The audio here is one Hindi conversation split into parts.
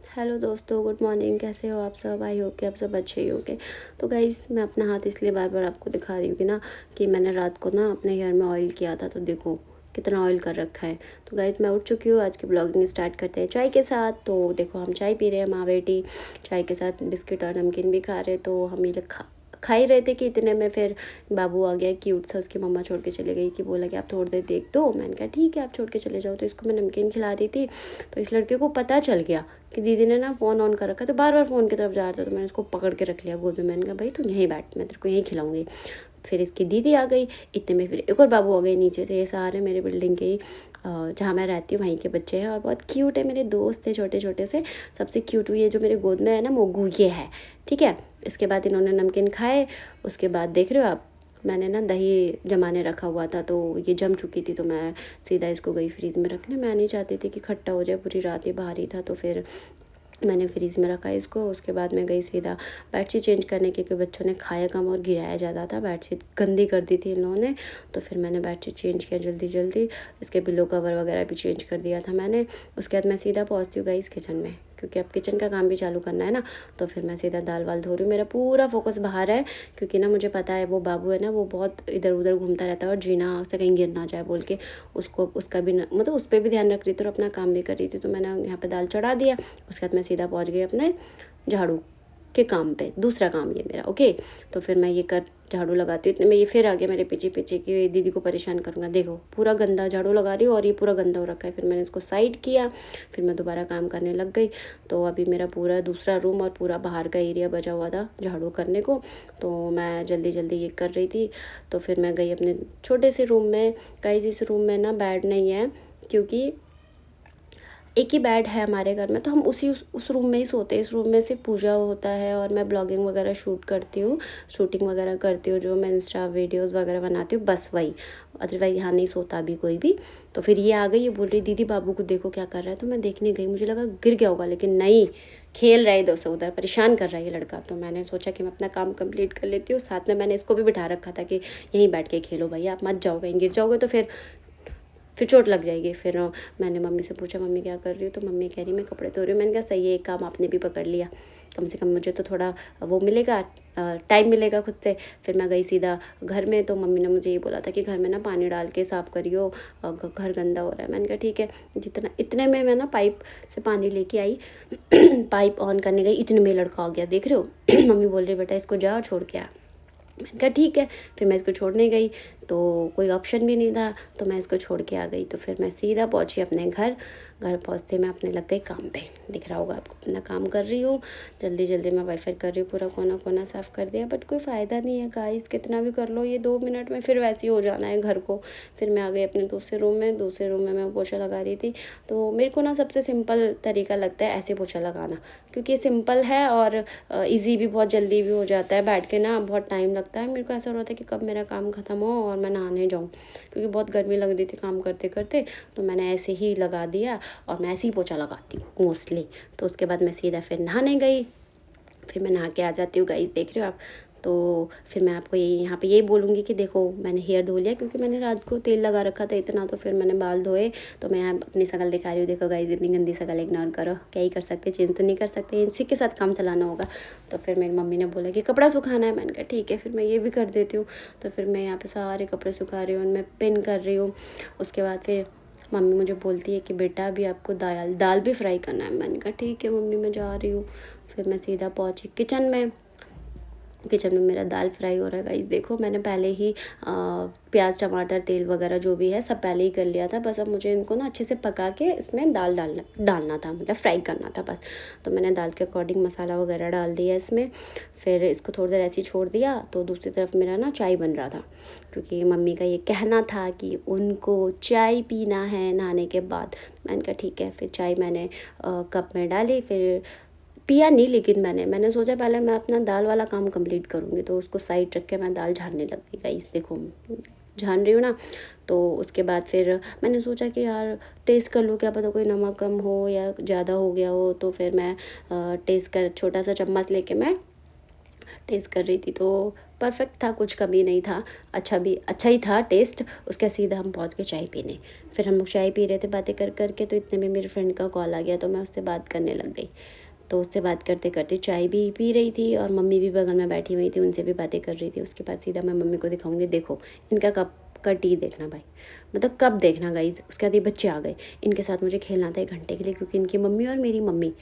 हेलो दोस्तों, गुड मॉर्निंग। कैसे हो आप सब? आई होप कि आप सब अच्छे ही होंगे। तो गाइज़, मैं अपना हाथ इसलिए बार बार आपको दिखा रही हूँ कि ना कि मैंने रात को ना अपने हेयर में ऑयल किया था, तो देखो कितना ऑयल कर रखा है। तो गाइज़, मैं उठ चुकी हूँ। आज की ब्लॉगिंग स्टार्ट करते हैं चाय के साथ। तो देखो, हम चाय पी रहे हैं, माँ बेटी चाय के साथ बिस्किट और नमकीन भी खा रहे हैं। तो हम ये लोग खा ही रहे थे कि इतने में फिर बाबू आ गया, क्यूट सा। उसकी मम्मा छोड़ के चले गई कि बोला कि आप थोड़ी देर देख दो। मैंने कहा ठीक है, आप छोड़ के चले जाओ। तो इसको मैं नमकीन खिला रही थी, तो इस लड़के को पता चल गया कि दीदी ने ना फ़ोन ऑन कर रखा है। तो बार बार फ़ोन की तरफ जा रहा था, तो मैंने उसको पकड़ के रख लिया गोद में। मैंने कहा भाई तू यहीं बैठ, मैं तेरे को यहीं खिलाऊंगी। फिर इसकी दीदी आ गई, इतने में फिर एक और बाबू आ गए नीचे से। ये सारे मेरे बिल्डिंग के ही जहाँ मैं रहती हूँ वहीं के बच्चे हैं, और बहुत क्यूट है। मेरे दोस्त थे छोटे छोटे से। सबसे क्यूट हुई है जो मेरे गोद में है ना, मोगू ये है, ठीक है। इसके बाद इन्होंने नमकीन खाए। उसके बाद देख रहे हो आप, मैंने ना दही जमाने रखा हुआ था, तो ये जम चुकी थी, तो मैं सीधा इसको गई फ्रीज़ में रखने। मैं नहीं चाहती थी कि खट्टा हो जाए, पूरी रात ही बाहर ही था, तो फिर मैंने फ्रीज़ में रखा इसको। उसके बाद मैं गई सीधा बेडशीट चेंज करने, क्योंकि बच्चों ने खाया कम और गिराया ज़्यादा था। बेडशीट गंदी कर दी थी इन लोगों ने, तो फिर मैंने बेडशीट चेंज किया जल्दी जल्दी। इसके पिलो कवर वगैरह भी चेंज कर दिया था मैंने। उसके बाद मैं सीधा पहुँचती हूँ गाइस किचन में, क्योंकि अब किचन का काम भी चालू करना है ना। तो फिर मैं सीधा दाल वाल धो रही हूँ। मेरा पूरा फोकस बाहर है, क्योंकि ना मुझे पता है वो बाबू है ना, वो बहुत इधर उधर घूमता रहता है, और जीना से कहीं गिर ना जाए बोल के उसको, उसका भी मतलब उस पर भी ध्यान रख रही थी और अपना काम भी कर रही थी। तो मैंने यहाँ पे दाल चढ़ा दिया। उसके बाद मैं सीधा पहुँच गई अपने झाड़ू के काम पे। दूसरा काम ये मेरा, ओके। तो फिर मैं ये कर झाड़ू लगाती हूँ, इतने में ये फिर आ गया मेरे पीछे पीछे कि दीदी को परेशान करूँगा। देखो पूरा गंदा झाड़ू लगा रही हूँ और ये पूरा गंदा हो रखा है। फिर मैंने इसको साइड किया, फिर मैं दोबारा काम करने लग गई। तो अभी मेरा पूरा दूसरा रूम और पूरा बाहर का एरिया बचा हुआ था झाड़ू करने को, तो मैं जल्दी जल्दी ये कर रही थी। तो फिर मैं गई अपने छोटे से रूम में। गाइस, इस रूम में ना बेड नहीं है, क्योंकि एक ही बेड है हमारे घर में, तो हम उस रूम में ही सोते हैं। इस रूम में सिर्फ पूजा होता है और मैं ब्लॉगिंग वगैरह शूट करती हूँ, शूटिंग वगैरह करती हूँ, जो मैं इंस्टा वीडियोस वगैरह बनाती हूँ, बस वही। अदरवाइज यहाँ नहीं सोता अभी कोई भी। तो फिर ये आ गई, ये बोल रही दीदी बाबू को देखो क्या कर रहा है। तो मैं देखने गई, मुझे लगा गिर गया होगा, लेकिन नहीं, खेल रहा है इधर से उधर, परेशान कर रहा है ये लड़का। तो मैंने सोचा कि मैं अपना काम कंप्लीट कर लेती हूँ। साथ में मैंने इसको भी बिठा रखा था कि यहीं बैठ के खेलो भैया, आप मत जाओ, कहीं गिर जाओगे तो फिर चोट लग जाएगी। फिर मैंने मम्मी से पूछा मम्मी क्या कर रही हो, तो मम्मी कह रही मैं कपड़े धो रही हूँ। मैंने कहा सही है, एक काम आपने भी पकड़ लिया, कम से कम मुझे तो थोड़ा वो मिलेगा, टाइम मिलेगा खुद से। फिर मैं गई सीधा घर में, तो मम्मी ने मुझे ये बोला था कि घर में ना पानी डाल के साफ़ करियो, घर गंदा हो रहा है। मैंने कहा ठीक है। जितना इतने में मैं ना पाइप से पानी लेके आई पाइप ऑन करने गई, इतने में लड़का आ गया, देख रहे हो मम्मी बोल रही बेटा इसको जा और छोड़ के आ। मैंने कहा ठीक है। फिर मैं इसको छोड़ने गई, तो कोई ऑप्शन भी नहीं था, तो मैं इसको छोड़ के आ गई। तो फिर मैं सीधा पहुंची अपने घर। घर पहुंचते मैं अपने लग गई काम पे। दिख रहा होगा आपको, अपना काम कर रही हूँ जल्दी जल्दी। मैं वाईफाई कर रही हूँ, पूरा कोना कोना साफ़ कर दिया, बट कोई फ़ायदा नहीं है गाइस, कितना भी कर लो ये 2 मिनट में फिर वैसे ही हो जाना है घर को। फिर मैं आ गई अपने दूसरे रूम में। दूसरे रूम में मैं पोछा लगा रही थी। तो मेरे को ना सबसे सिंपल तरीका लगता है ऐसे पोछा लगाना, क्योंकि सिंपल है और ईजी भी, बहुत जल्दी भी हो जाता है। बैठ के ना बहुत टाइम लगता है, मेरे को ऐसा होता है कि कब मेरा काम ख़त्म हो और मैं नहाने जाऊँ, क्योंकि बहुत गर्मी लग रही थी काम करते करते। तो मैंने ऐसे ही लगा दिया, और मैं ऐसे ही पोछा लगाती हूँ मोस्टली। तो उसके बाद मैं सीधा फिर नहाने गई। फिर मैं नहा के आ जाती हूँ गाइस, देख रहे हो आप। तो फिर मैं आपको यही यहाँ पे यही बोलूँगी कि देखो मैंने हेयर धो लिया, क्योंकि मैंने रात को तेल लगा रखा था इतना। तो फिर मैंने बाल धोए, तो मैं यहाँ अपनी शक्ल दिखा रही हूँ। देखो गाइस, इतनी गंदी शक्ल इग्नोर करो, क्या ही कर सकते, चेंज तो नहीं कर सकते, इसी के साथ काम चलाना होगा। तो फिर मेरी मम्मी ने बोला कि कपड़ा सुखाना है। मैंने कहा ठीक है, फिर मैं ये भी कर देती हूँ। तो फिर मैं यहाँ पे सारे कपड़े सुखा रही हूँ, उनमें पिन कर रही हूँ। उसके बाद फिर मम्मी मुझे बोलती है कि बेटा अभी आपको दाल दाल भी फ्राई करना है। मैंने कहा ठीक है मम्मी, मैं जा रही हूँ। फिर मैं सीधा पहुँची किचन में। किचन में मेरा दाल फ्राई हो रहा है गाइस। देखो मैंने पहले ही प्याज टमाटर तेल वगैरह जो भी है सब पहले ही कर लिया था। बस अब मुझे इनको ना अच्छे से पका के इसमें दाल डालना था, मतलब फ्राई करना था बस। तो मैंने दाल के अकॉर्डिंग मसाला वगैरह डाल दिया इसमें। फिर इसको थोड़ी देर ऐसे ही छोड़ दिया। तो दूसरी तरफ मेरा ना चाय बन रहा था, क्योंकि मम्मी का ये कहना था कि उनको चाय पीना है नहाने के बाद। मैंने कहा ठीक है। फिर चाय मैंने कप में डाली, फिर पिया नहीं, लेकिन मैंने सोचा पहले मैं अपना दाल वाला काम कंप्लीट करूँगी। तो उसको साइड रख के मैं दाल झाड़ने लग गई गाइस। देखो झान रही हूँ ना। तो उसके बाद फिर मैंने सोचा कि यार टेस्ट कर लूँ, क्या पता कोई नमक कम हो या ज़्यादा हो गया हो। तो फिर मैं टेस्ट कर छोटा सा चम्मच लेके मैं टेस्ट कर रही थी तो परफेक्ट था, कुछ कमी नहीं था, अच्छा ही था टेस्ट। उसके सीधा हम पहुंच गए चाय पीने। फिर हम लोग चाय पी रहे थे बातें कर कर के, तो इतने में मेरे फ्रेंड का कॉल आ गया, तो मैं उससे बात करने लग गई। तो उससे बात करते करते चाय भी पी रही थी और मम्मी भी बगल में बैठी हुई थी, उनसे भी बातें कर रही थी। उसके बाद सीधा मैं मम्मी को दिखाऊंगी, देखो इनका कप का टी देखना भाई, मतलब कब देखना गाइज। उसके बाद ये बच्चे आ गए, इनके साथ मुझे खेलना था 1 घंटे के लिए, क्योंकि इनकी मम्मी और मेरी मम्मी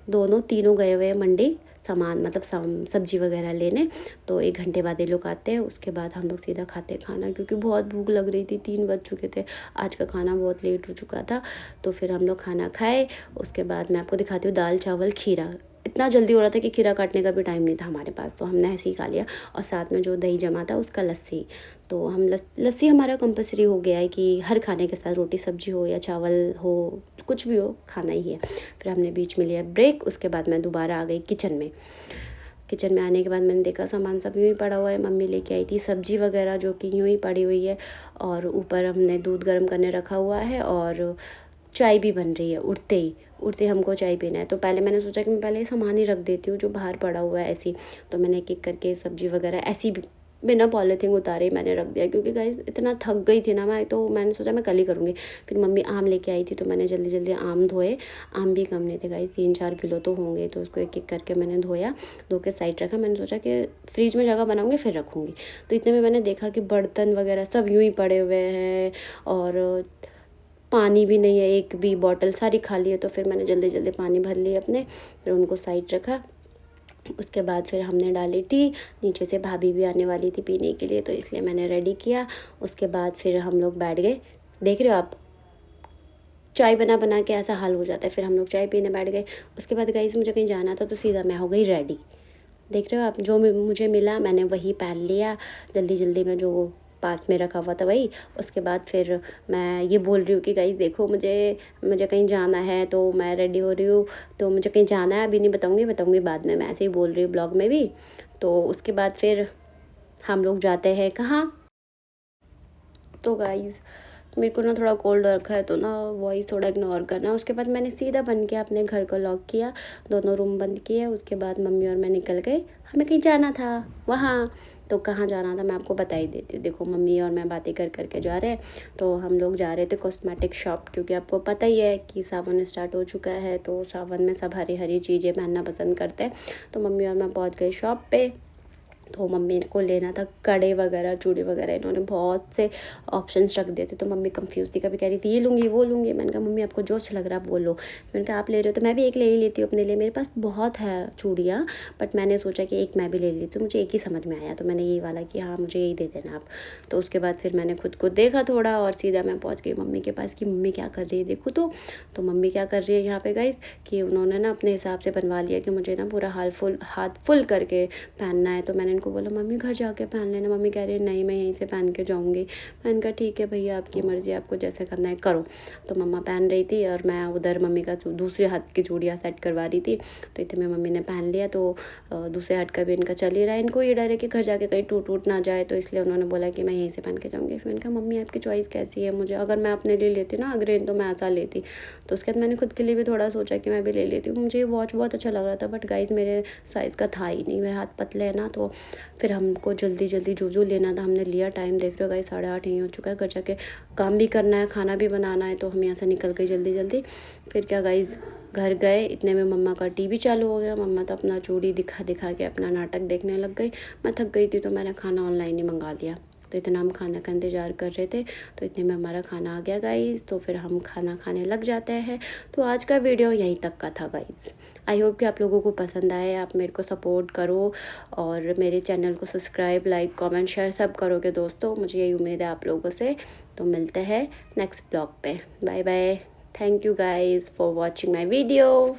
दोनों तीनों गए हुए हैं मंडी सामान, मतलब सब्जी वगैरह लेने। तो 1 घंटे बाद ये लोग आते हैं। उसके बाद हम लोग सीधा खाते हैं खाना, क्योंकि बहुत भूख लग रही थी, 3 बज चुके थे, आज का खाना बहुत लेट हो चुका था। तो फिर हम लोग खाना खाए। उसके बाद मैं आपको दिखाती हूँ दाल चावल खीरा। इतना जल्दी हो रहा था कि खीरा काटने का भी टाइम नहीं था हमारे पास, तो हमने ऐसे ही खा लिया। और साथ में जो दही जमा था उसका लस्सी। तो हम लस्सी हमारा कंपलसरी हो गया है कि हर खाने के साथ रोटी सब्जी हो या चावल हो, कुछ भी हो, खाना ही है। फिर हमने बीच में लिया ब्रेक। उसके बाद मैं दोबारा आ गई किचन में। किचन में आने के बाद मैंने देखा सामान सब यूँ ही पड़ा हुआ है। मम्मी लेके आई थी सब्जी वगैरह, जो कि यूँ ही पड़ी हुई है। और ऊपर हमने दूध गर्म करने रखा हुआ है और चाय भी बन रही है। उड़ते हमको चाय पीना है। तो पहले मैंने सोचा कि मैं पहले ये सामान ही रख देती हूँ जो बाहर पड़ा हुआ है ऐसी। तो मैंने एक एक करके सब्जी वगैरह ऐसी बिना पॉलीथिन उतारे मैंने रख दिया, क्योंकि गाइस इतना थक गई थी ना मैं, तो मैंने सोचा मैं कल ही करूँगी। फिर मम्मी आम लेके आई थी, तो मैंने जल्दी जल्दी आम धोए। आम भी कम नहीं थे गाइस, 3-4 किलो तो होंगे। तो उसको एक एक करके मैंने धोया, धो के साइड रखा। मैंने सोचा कि फ्रिज में जगह बनाऊँगी फिर रखूँगी। तो इतने में मैंने देखा कि बर्तन वगैरह सब यूँ ही पड़े हुए हैं और पानी भी नहीं है, एक भी बॉटल सारी खाली है। तो फिर मैंने जल्दी जल्दी पानी भर लिए अपने, फिर उनको साइड रखा। उसके बाद फिर हमने डाली टी। नीचे से भाभी भी आने वाली थी पीने के लिए, तो इसलिए मैंने रेडी किया। उसके बाद फिर हम लोग बैठ गए। देख रहे हो आप, चाय बना बना के ऐसा हाल हो जाता है। फिर हम लोग चाय पीने बैठ गए। उसके बाद गाइस मुझे कहीं जाना था, तो सीधा मैं हो गई रेडी। देख रहे हो आप, जो मुझे मिला मैंने वही पहन लिया जल्दी जल्दी में, जो पास में रखा हुआ था वही। उसके बाद फिर मैं ये बोल रही हूँ कि गाइस देखो, मुझे मुझे कहीं जाना है, तो मैं रेडी हो रही हूँ। तो मुझे कहीं जाना है, अभी नहीं बताऊँगी बाद में, मैं ऐसे ही बोल रही हूँ ब्लॉग में भी। तो उसके बाद फिर हम लोग जाते हैं कहाँ। तो गाइस मेरे को ना थोड़ा कोल्ड रखा है, तो ना वॉइस थोड़ा इग्नोर करना। उसके बाद मैंने सीधा बन के अपने घर को लॉक किया, दोनों रूम बंद किए। उसके बाद मम्मी और मैं निकल गए, हमें कहीं जाना था वहाँ। तो कहाँ जाना था मैं आपको बता ही देती हूँ। देखो मम्मी और मैं बातें कर करके जा रहे हैं। तो हम लोग जा रहे थे कॉस्मेटिक शॉप, क्योंकि आपको पता ही है कि सावन स्टार्ट हो चुका है, तो सावन में सब हरी हरी चीज़ें पहनना पसंद करते हैं। तो मम्मी और मैं पहुँच गए शॉप पे। तो मम्मी को लेना था कड़े वगैरह, चूड़ी वगैरह, इन्होंने बहुत से ऑप्शंस रख दिए थे। तो मम्मी कंफ्यूज थी, कभी कह रही थी ये लूँगी वो लूँगी। मैंने कहा मम्मी आपको जो अच्छा लग रहा है आप वो लो। मैंने कहा आप ले रहे हो तो मैं भी एक ले ही लेती हूँ अपने लिए, मेरे पास बहुत है चूड़ियाँ, बट मैंने सोचा कि एक मैं भी ले लेती हूँ। मुझे एक ही समझ में आया, तो मैंने यही वाला कि हाँ मुझे यही दे देना आप। तो उसके बाद फिर मैंने खुद को देखा थोड़ा, और सीधा मैं पहुँच गई मम्मी के पास कि मम्मी क्या कर रही है देखो। तो मम्मी क्या कर रही है यहाँ पे गाइस, कि उन्होंने ना अपने हिसाब से बनवा लिया कि मुझे ना पूरा हाथ फुल करके पहनना है। तो मैंने इनको बोला मम्मी घर जाके पहन लेना। मम्मी कह रही है नहीं मैं यहीं से पहन के जाऊँगी। मैंने कहा ठीक है भैया आपकी मर्ज़ी, आपको जैसे करना है करो। तो मम्मा पहन रही थी और मैं उधर मम्मी का दूसरे हाथ की चूड़ियाँ सेट करवा रही थी। तो इतने में मम्मी ने पहन लिया। तो दूसरे हाथ का भी इनका चल ही रहा है। इनको ये डर है कि घर जाके कहीं टूट ना जाए, तो इसलिए उन्होंने बोला कि मैं यहीं से पहन के जाऊँगी। फिर मैंने कहा मम्मी आपकी चॉइस कैसी है, मुझे अगर मैं अपने लिए लेती ना अग्रेन तो मैं ऐसा लेती। तो उसके बाद मैंने खुद के लिए भी थोड़ा सोचा कि मैं भी ले लेती हूँ। मुझे ये वॉच बहुत अच्छा लग रहा था, बट गाइज मेरे साइज़ का था ही नहीं, मेरे हाथ पतले है ना। तो फिर हमको जल्दी जल्दी जो लेना था हमने लिया। टाइम देख रहे हो गाइस 8:30 यहीं हो चुका है, घर जाके काम भी करना है, खाना भी बनाना है। तो हम यहाँ से निकल गए जल्दी जल्दी। फिर क्या गाइस घर गए, इतने में मम्मा का टीवी चालू हो गया। मम्मा तो अपना चूड़ी दिखा दिखा के अपना नाटक देखने लग गई। मैं थक गई थी, तो मैंने खाना ऑनलाइन ही मंगा लिया। तो इतना हम खाना का इंतज़ार कर रहे थे, तो इतने में हमारा खाना आ गया गाइस। तो फिर हम खाना खाने लग जाते हैं। तो आज का वीडियो यहीं तक का था गाइस। आई होप कि आप लोगों को पसंद आए, आप मेरे को सपोर्ट करो और मेरे चैनल को सब्सक्राइब, लाइक, कमेंट, शेयर सब करोगे दोस्तों। मुझे यही उम्मीद है आप लोगों से। तो मिलते हैं नेक्स्ट ब्लॉग पे। Bye bye. Thank you guys for watching my video.